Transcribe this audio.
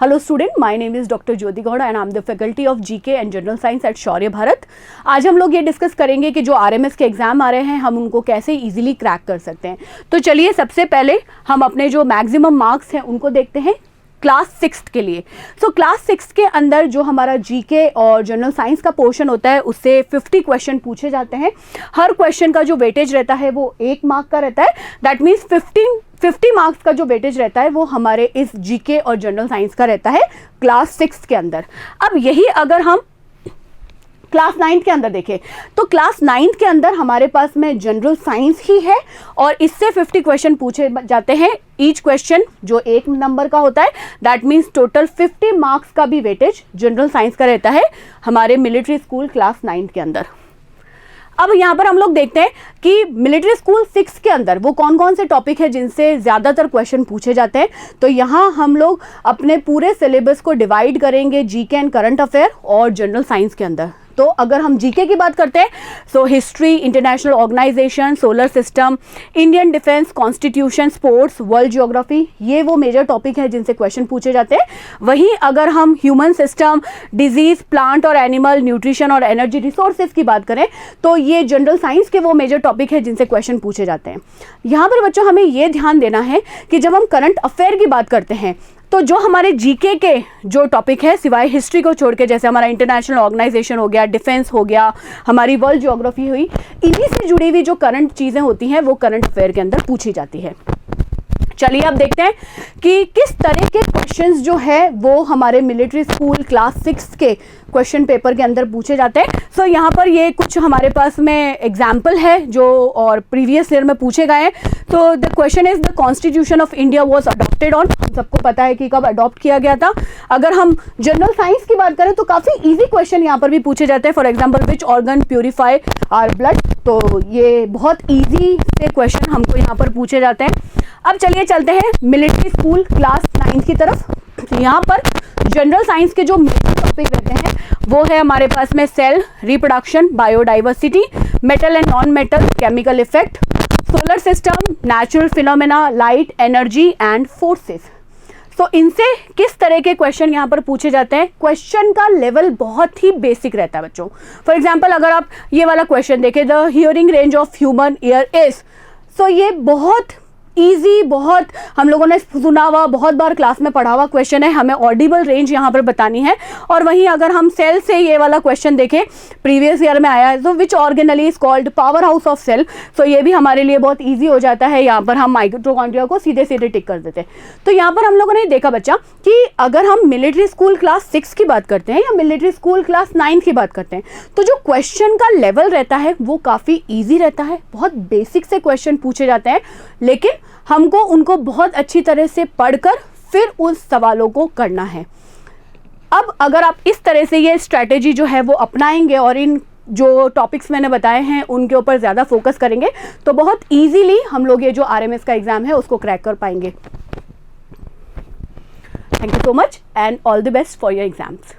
Hello student, my name is Dr. Jyoti Gowda and I am the faculty of GK and General Science at शौर्य भारत। आज हम लोग ये discuss करेंगे कि जो RMS के एग्जाम आ रहे हैं हम उनको कैसे इजीली क्रैक कर सकते हैं। तो चलिए सबसे पहले हम अपने जो मैक्सिमम मार्क्स हैं उनको देखते हैं क्लास 6 के लिए। सो क्लास 6 के अंदर जो हमारा जीके और जनरल साइंस का पोर्शन होता है उससे 50 क्वेश्चन पूछे जाते हैं। हर क्वेश्चन का जो वेटेज रहता है वो 1 मार्क का रहता है। दैट मीन्स 50 मार्क्स का जो वेटेज रहता है वो हमारे इस जीके और जनरल साइंस का रहता है क्लास 6 के अंदर। अब यही अगर हम क्लास 9 के अंदर देखें तो क्लास 9 के अंदर हमारे पास में जनरल साइंस ही है और इससे 50 क्वेश्चन पूछे जाते हैं। ईच क्वेश्चन जो 1 नंबर का होता है, दैट मीन्स टोटल 50 मार्क्स का भी वेटेज जनरल साइंस का रहता है हमारे मिलिट्री स्कूल क्लास 9 के अंदर। अब यहाँ पर हम लोग देखते हैं कि मिलिट्री स्कूल 6 के अंदर वो कौन कौन से टॉपिक है जिनसे ज़्यादातर क्वेश्चन पूछे जाते हैं। तो यहाँ हम लोग अपने पूरे सिलेबस को डिवाइड करेंगे जीके एंड करंट अफेयर और जनरल साइंस के अंदर। तो अगर हम जीके की बात करते हैं so history, international organisation, solar system, Indian defence, constitution, sports, world geography, ये वो मेजर टॉपिक है जिनसे क्वेश्चन पूछे जाते हैं। वहीं अगर हम ह्यूमन सिस्टम, डिजीज, प्लांट और एनिमल, न्यूट्रिशन और एनर्जी रिसोर्सेज की बात करें तो ये जनरल साइंस के वो मेजर टॉपिक है जिनसे क्वेश्चन पूछे जाते हैं। यहाँ पर बच्चों हमें ये ध्यान देना है कि जब हम करंट अफेयर की बात करते हैं तो जो हमारे जीके के जो टॉपिक है सिवाय हिस्ट्री को छोड़ के, जैसे हमारा इंटरनेशनल ऑर्गेनाइजेशन हो गया, डिफेंस हो गया, हमारी वर्ल्ड ज्योग्राफी हुई, इन्हीं से जुड़ी हुई जो करंट चीज़ें होती हैं वो करंट अफेयर के अंदर पूछी जाती है। चलिए अब देखते हैं कि किस तरह के क्वेश्चंस जो है वो हमारे मिलिट्री स्कूल क्लास 6 के क्वेश्चन पेपर के अंदर पूछे जाते हैं। सो यहाँ पर ये कुछ हमारे पास में एग्जाम्पल है जो और प्रीवियस ईयर में पूछे गए हैं। तो the question is the constitution of India was adopted on, हम सबको पता है कि कब अडॉप्ट किया गया था। अगर हम जनरल साइंस की बात करें तो काफ़ी ईजी क्वेश्चन यहाँ पर भी पूछे जाते हैं। For example which organ purify our blood, तो ये बहुत ईजी से क्वेश्चन हमको यहाँ पर पूछे जाते हैं। अब चलिए चलते हैं मिलिट्री स्कूल क्लास 9 की तरफ। यहाँ पर जनरल साइंस के जो मेजर टॉपिक रहते हैं वो है हमारे पास में cell, reproduction, biodiversity, metal and non metal, chemical effect, solar system, natural phenomena, light, energy and forces. तो इनसे किस तरह के क्वेश्चन यहाँ पर पूछे जाते हैं। क्वेश्चन का लेवल बहुत ही बेसिक रहता है बच्चों। फॉर एग्जाम्पल अगर आप ये वाला क्वेश्चन देखें, the hearing range of human ear is, so ये बहुत ईजी, बहुत हम लोगों ने सुना हुआ, बहुत बार क्लास में पढ़ा हुआ क्वेश्चन है। हमें ऑडिबल रेंज यहाँ पर बतानी है। और वहीं अगर हम सेल से ये वाला क्वेश्चन देखें, प्रीवियस ईयर में आया है, तो which organelle is called powerhouse of cell. So ये भी हमारे लिए बहुत ईजी हो जाता है। यहाँ पर हम माइटोकॉन्ड्रिया को सीधे सीधे टिक कर देते हैं। तो यहाँ पर हम लोगों ने देखा बच्चा कि अगर हम मिलिट्री स्कूल क्लास 6 की बात करते हैं या मिलिट्री स्कूल क्लास 9 की बात करते हैं तो जो क्वेश्चन का लेवल रहता है वो काफ़ी ईजी रहता है। बहुत बेसिक से क्वेश्चन पूछे जाते हैं, लेकिन हमको उनको बहुत अच्छी तरह से पढ़कर फिर उस सवालों को करना है। अब अगर आप इस तरह से ये स्ट्रैटेजी जो है वो अपनाएंगे और इन जो टॉपिक्स मैंने बताए हैं उनके ऊपर ज़्यादा फोकस करेंगे तो बहुत इजीली हम लोग ये जो आरएमएस का एग्ज़ाम है उसको क्रैक कर पाएंगे। Thank you so much and all the best for your exams.